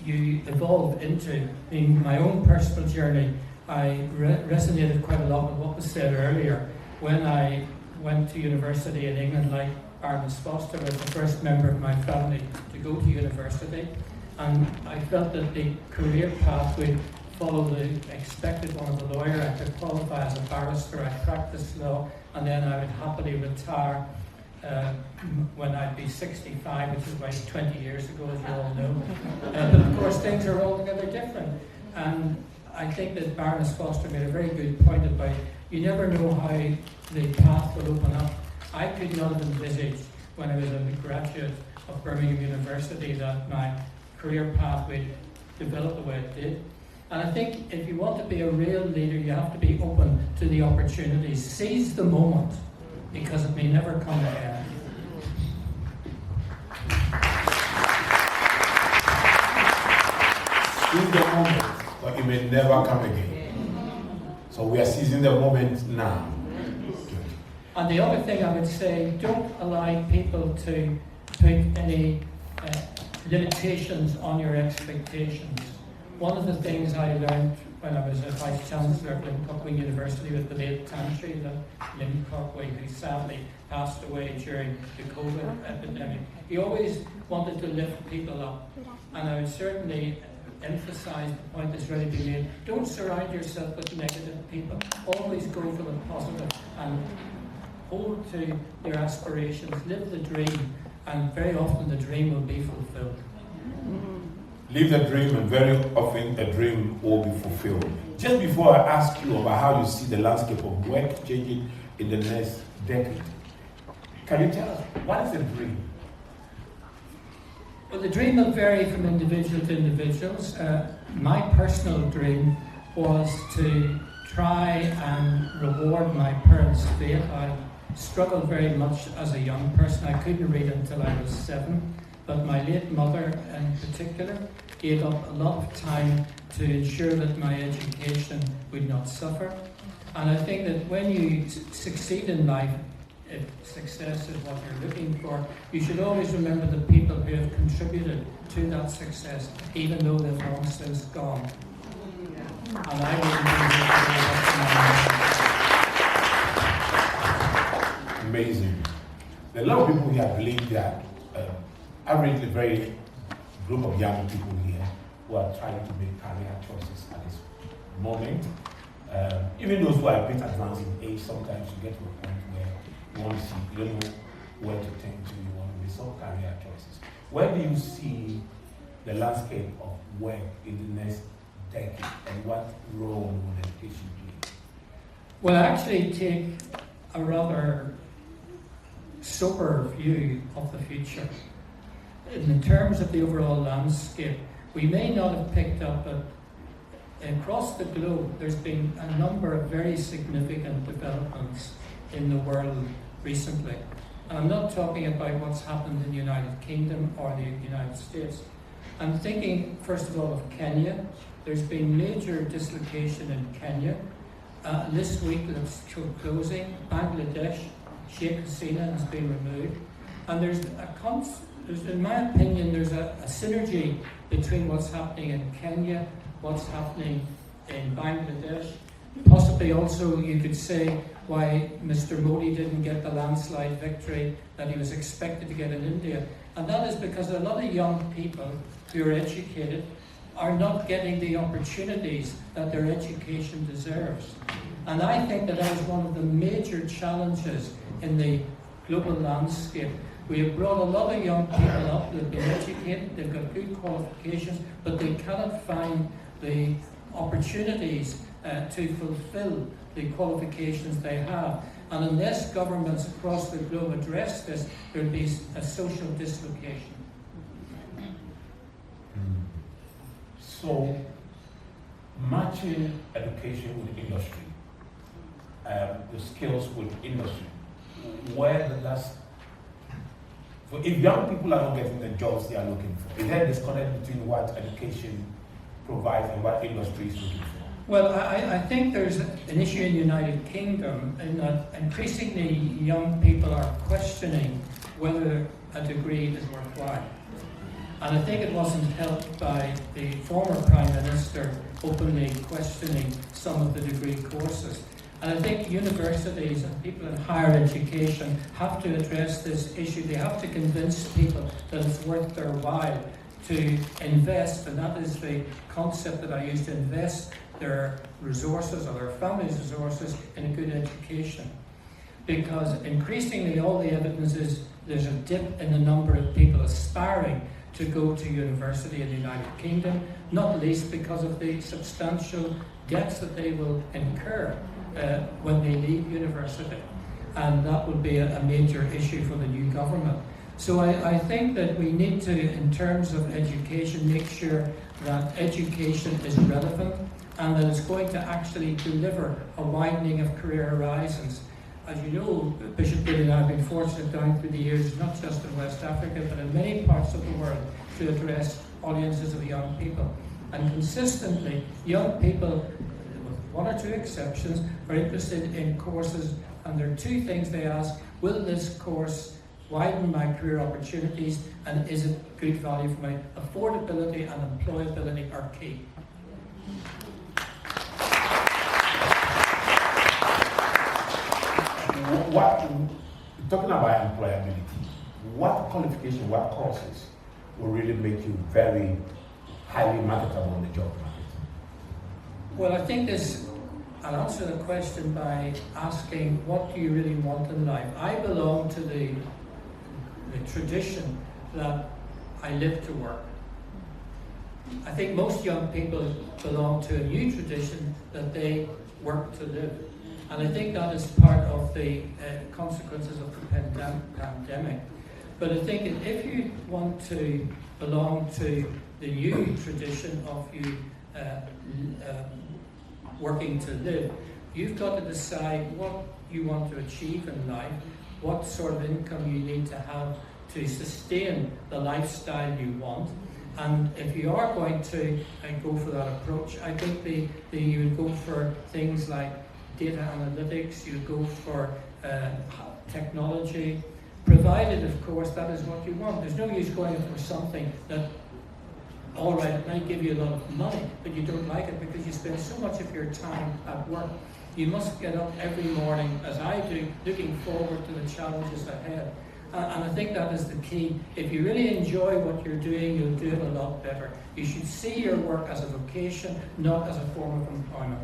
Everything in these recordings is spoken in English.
you evolve into. In my own personal journey, I resonated quite a lot with what was said earlier. When I went to university in England, like Baroness Foster was the first member of my family to go to university, and I felt that the career path would follow the expected one of a lawyer. I could qualify as a barrister, I'd practice law, and then I would happily retire when I'd be 65, which is about 20 years ago, as you all know. But of course, things are altogether different. And I think that Baroness Foster made a very good point about you never know how the path will open up. I could not have envisaged when I was a graduate of Birmingham University that my career path would develop the way it did. And I think if you want to be a real leader, you have to be open to the opportunities. Seize the moment, because it may never come again. Seize the moment, but it may never come again. So we are seizing the moment now. And the other thing I would say, don't allow people to put any limitations on your expectations. One of the things I learned when I was a Vice Chancellor at Limcock University with the late Tantry, Limcock, who sadly passed away during the COVID epidemic, he always wanted to lift people up. And I would certainly emphasize the point that's really been made. Don't surround yourself with negative people. Always go for the positive and hold to your aspirations, live the dream, and very often the dream will be fulfilled. Live the dream, and very often the dream will be fulfilled. Just before I ask you about how you see the landscape of work changing in the next decade, can you tell us, what is a dream? Well, the dream will vary from individual to individuals. My personal dream was to try and reward my parents' faith. I struggled very much as a young person. I couldn't read until I was 7. But my late mother in particular gave up a lot of time to ensure that my education would not suffer. And I think that when you succeed in life, if success is what you're looking for, you should always remember the people who have contributed to that success, even though they've long since gone. And I wouldn't be amazing. There are a lot of people here believe that averagely very group of young people here who are trying to make career choices at this moment. Even those who are a bit advanced in age, sometimes you get to a point where you want to see, you don't know where to turn to, you want to make some career choices. Where do you see the landscape of work in the next decade, and what role will education play? Well, I actually take a rather sober view of the future. In terms of the overall landscape, we may not have picked up, but across the globe, there's been a number of very significant developments in the world recently. And I'm not talking about what's happened in the United Kingdom or the United States. I'm thinking, first of all, of Kenya. There's been major dislocation in Kenya. This week, that's closing. Bangladesh, Sheikh Hasina has been removed. And there's in my opinion, there's a synergy between what's happening in Kenya, what's happening in Bangladesh. Possibly also you could say why Mr. Modi didn't get the landslide victory that he was expected to get in India. And that is because a lot of young people who are educated are not getting the opportunities that their education deserves. And I think that is one of the major challenges in the global landscape. We have brought a lot of young people up, they've been educated, they've got good qualifications, but they cannot find the opportunities to fulfill the qualifications they have. And unless governments across the globe address this, there will be a social dislocation. So, matching education with industry, the skills with industry, where does that? So if young people are not getting the jobs they are looking for, is there a disconnect between what education provides and what industry is looking for? Well, I think there's an issue in the United Kingdom in that increasingly young people are questioning whether a degree is worthwhile. And I think it wasn't helped by the former Prime Minister openly questioning some of the degree courses. And I think universities and people in higher education have to address this issue. They have to convince people that it's worth their while to invest, and that is the concept that I use, to invest their resources or their family's resources in a good education. Because increasingly all the evidence is there's a dip in the number of people aspiring to go to university in the United Kingdom, not least because of the substantial debts that they will incur when they leave university. And that will be a major issue for the new government. So I think that we need to, in terms of education, make sure that education is relevant and that it's going to actually deliver a widening of career horizons. As you know, Bishop Gideon and I have been fortunate down through the years, not just in West Africa, but in many parts of the world, to address audiences of young people. And consistently, young people, with one or two exceptions, are interested in courses, and there are two things they ask: will this course widen my career opportunities, and is it good value for me? Affordability and employability are key. Talking about employability, what qualification, what courses will really make you very highly marketable in the job market? Well, I think I'll answer the question by asking, what do you really want in life? I belong to the tradition that I live to work. I think most young people belong to a new tradition that they work to live. And I think that is part of the consequences of the pandemic. But I think if you want to belong to the new tradition of you working to live, you've got to decide what you want to achieve in life, what sort of income you need to have to sustain the lifestyle you want. And if you are going to go for that approach, I think you would go for things like data analytics, you go for technology, provided, of course, that is what you want. There's no use going for something that, all right, it might give you a lot of money, but you don't like it because you spend so much of your time at work. You must get up every morning, as I do, looking forward to the challenges ahead. And I think that is the key. If you really enjoy what you're doing, you'll do it a lot better. You should see your work as a vocation, not as a form of employment.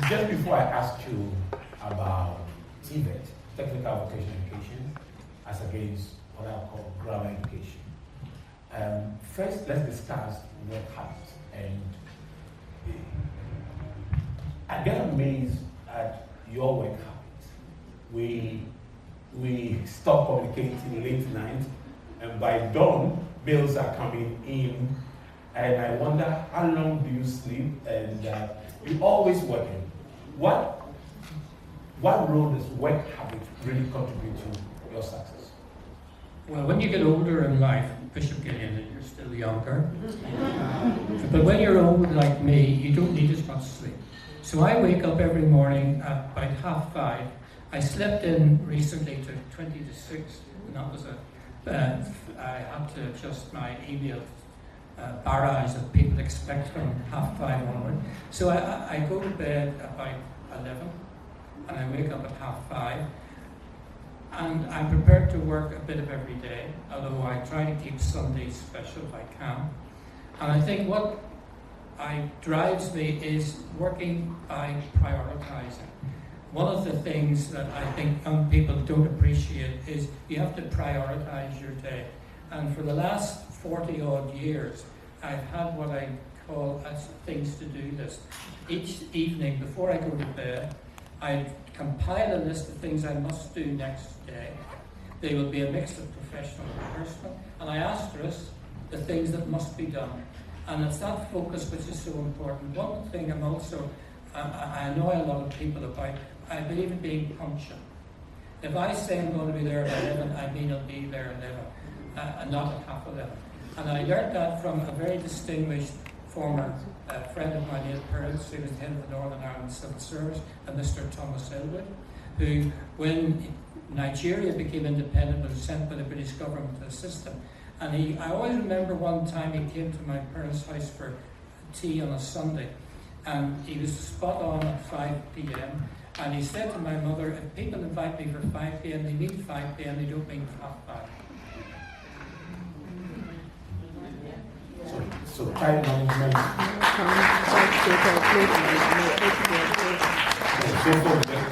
Just before I ask you about TVET, Technical Vocational Education, as against what I call grammar education, first let's discuss work habits. And I get amazed at your work habits. We stop communicating late night, and by dawn, bills are coming in, and I wonder how long do you sleep, and you're always working. What role does work habit really contribute to your success? Well, when you get older in life, Bishop Gideon, you're still younger, but when you're old like me, you don't need as much sleep. So I wake up every morning at about 5:30. I slept in recently to 20 to 6, and that was I had to adjust my email barrage that people expect from 5:30 onward. So I go to bed about 11, and I wake up at 5:30. And I'm prepared to work a bit of every day, although I try to keep Sundays special if I can. And I think what drives me is working by prioritizing. One of the things that I think young people don't appreciate is you have to prioritize your day. And for the last 40 odd years, I've had what I call a things to do list. Each evening before I go to bed, I compile a list of things I must do next day. They will be a mix of professional and personal, and I asterisk the things that must be done. And it's that focus which is so important. One thing I'm also, I annoy a lot of people about, I believe in being punctual. If I say I'm going to be there at 11, I mean I'll be there at 11, and not at 11:30. And I learned that from a very distinguished former friend of mine, Neil Pearls, who was head of the Northern Ireland Civil Service, and Mr. Thomas Elwood. who, when Nigeria became independent, was sent by the British government to assist them. And I always remember one time he came to my parents' house for tea on a Sunday, and he was spot on at 5 p.m. And he said to my mother, if people invite me for 5 p.m., they mean 5 p.m., they don't mean 5. So time management.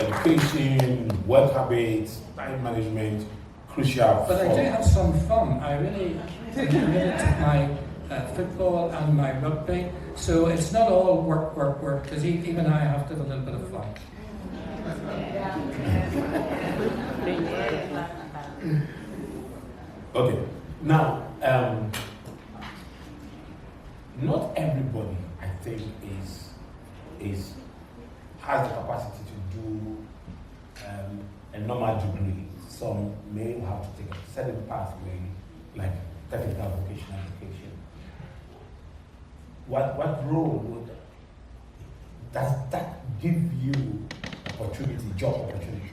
Education, work habits, time management, crucial. But I do have some fun. I really committed to my football and my rugby, so it's not all work, work, work, because even I have to have a little bit of fun. Okay, now, not everybody, I think, has the capacity to do a normal degree. Some may have to take a certain pathway, like technical vocational education. What role does that give you opportunity, job opportunity?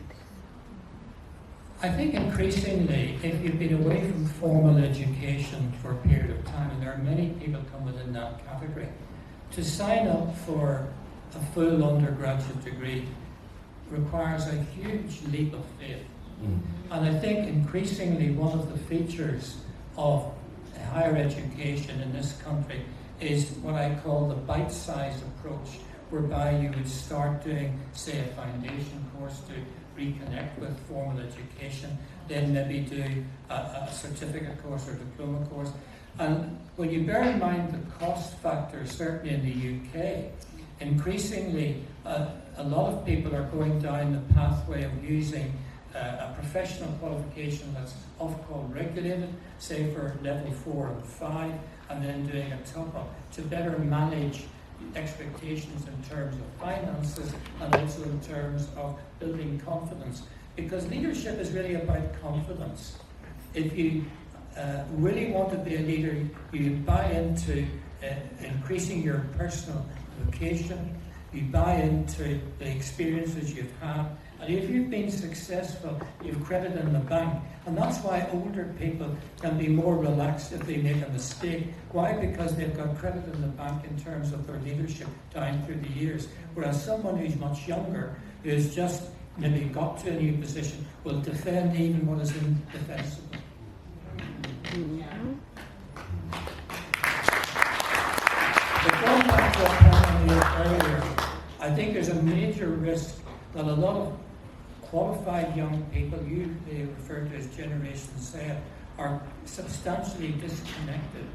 I think increasingly, if you've been away from formal education for a period of time, and there are many people come within that category, to sign up for a full undergraduate degree requires a huge leap of faith. And I think increasingly one of the features of higher education in this country is what I call the bite-sized approach, whereby you would start doing, say, a foundation course to reconnect with formal education, then maybe do a certificate course or diploma course. And when you bear in mind the cost factor, certainly in the UK, increasingly a lot of people are going down the pathway of using a professional qualification that's Ofcom regulated, say for level 4 and 5, and then doing a top-up to better manage expectations in terms of finances and also in terms of building confidence. Because leadership is really about confidence. If you really want to be a leader, you buy into increasing your personal vocation, you buy into the experiences you've had, and if you've been successful, you've credit in the bank. And that's why older people can be more relaxed if they make a mistake. Why? Because they've got credit in the bank in terms of their leadership down through the years. Whereas someone who's much younger, who's just maybe got to a new position, will defend even what is indefensible. But going back to what I made earlier, I think there's a major risk that a lot of qualified young people, usually referred to as Generation Z, are substantially disconnected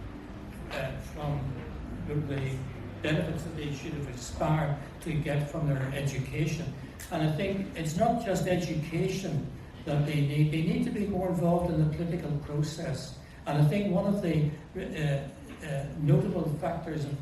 from the benefits that they should have aspired to get from their education. And I think it's not just education that they need to be more involved in the political process. And I think one of the notable factors of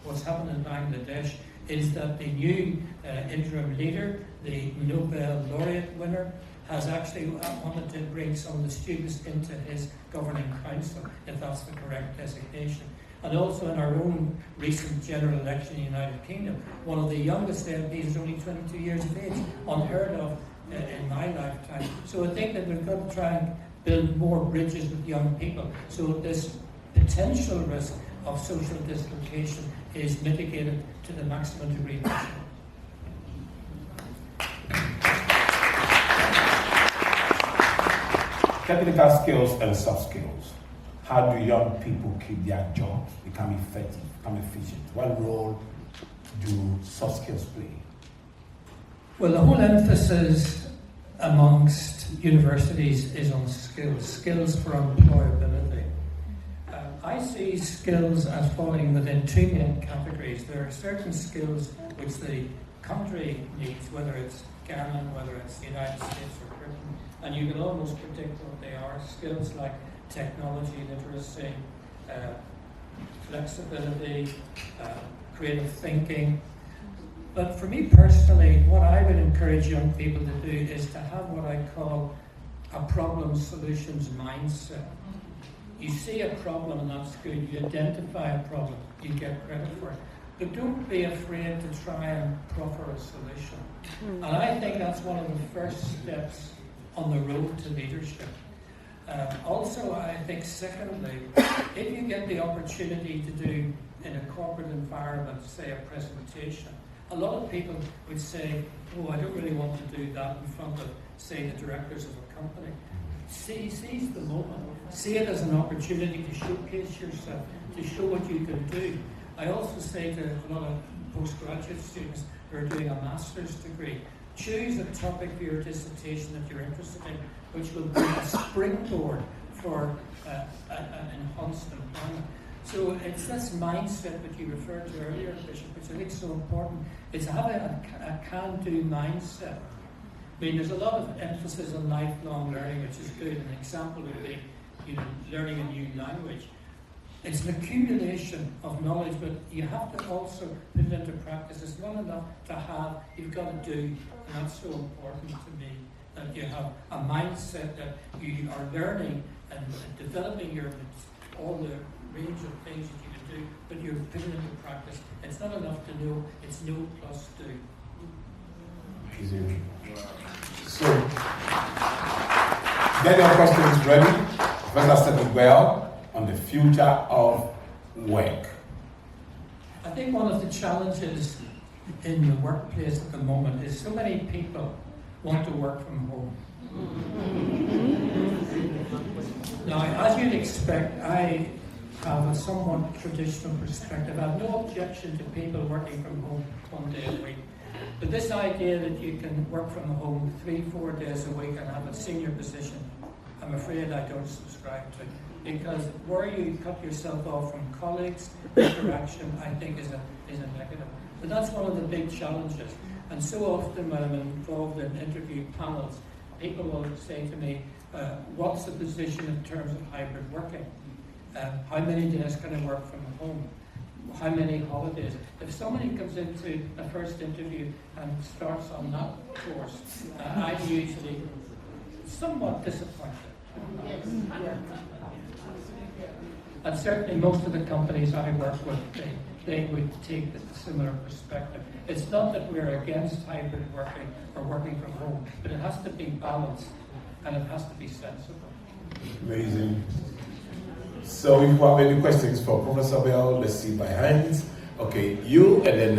what's happened in Bangladesh is that the new interim leader, the Nobel laureate winner, has actually wanted to bring some of the students into his governing council, if that's the correct designation. And also in our own recent general election in the United Kingdom, one of the youngest MPs is only 22 years of age, unheard of in my lifetime. So I think that we've got to try and build more bridges with young people, so this potential risk of social dislocation is mitigated to the maximum degree possible. Technical skills and soft skills. How do young people keep their jobs, become effective, become efficient? What role do soft skills play? Well, the whole emphasis amongst universities is on skills for employability. I see skills as falling within two main categories. There are certain skills which the country needs, whether it's Ghana, whether it's the United States or Britain, and you can almost predict what they are. Skills like technology literacy, flexibility, creative thinking. But for me personally, what I would encourage young people to do is to have what I call a problem solutions mindset. You see a problem and that's good. You identify a problem, you get credit for it. but don't be afraid to try and proffer a solution. And I think that's one of the first steps on the road to leadership. Also, I think secondly, if you get the opportunity to do in a corporate environment, say a presentation, a lot of people would say, oh, I don't really want to do that in front of, say, the directors of a company. Seize the moment. See it as an opportunity to showcase yourself, to show what you can do. I also say to a lot of postgraduate students who are doing a master's degree, choose a topic for your dissertation that you're interested in, which will be a springboard for an enhanced employment. So it's this mindset that you referred to earlier, Bishop, which I think is so important. It's having a can-do mindset. I mean, there's a lot of emphasis on lifelong learning, which is good. An example would be, learning a new language. It's an accumulation of knowledge, but you have to also put it into practice. It's not enough to have, you've got to do, and that's so important to me, that you have a mindset that you are learning and developing all the range of things that you can do, but you're putting it into practice. It's not enough to know, it's know plus do. Easy. So, get your questions ready. Professor Cedric Bell on the future of work. I think one of the challenges in the workplace at the moment is so many people want to work from home. Now, as you'd expect, I have a somewhat traditional perspective. I have no objection to people working from home 1 day a week. But this idea that you can work from home 3-4 days a week and have a senior position, I'm afraid I don't subscribe to. Because where you cut yourself off from colleagues, interaction, I think is a negative. But that's one of the big challenges. And so often when I'm involved in interview panels, people will say to me, what's the position in terms of hybrid working? How many days can I work from home? How many holidays? If somebody comes into a first interview and starts on that course, I'm usually somewhat disappointed. And certainly most of the companies I work with, they would take a similar perspective. It's not that we're against hybrid working or working from home, but it has to be balanced and it has to be sensible. Amazing. So if you have any questions for Professor Bell, let's see by hands. Okay, you and then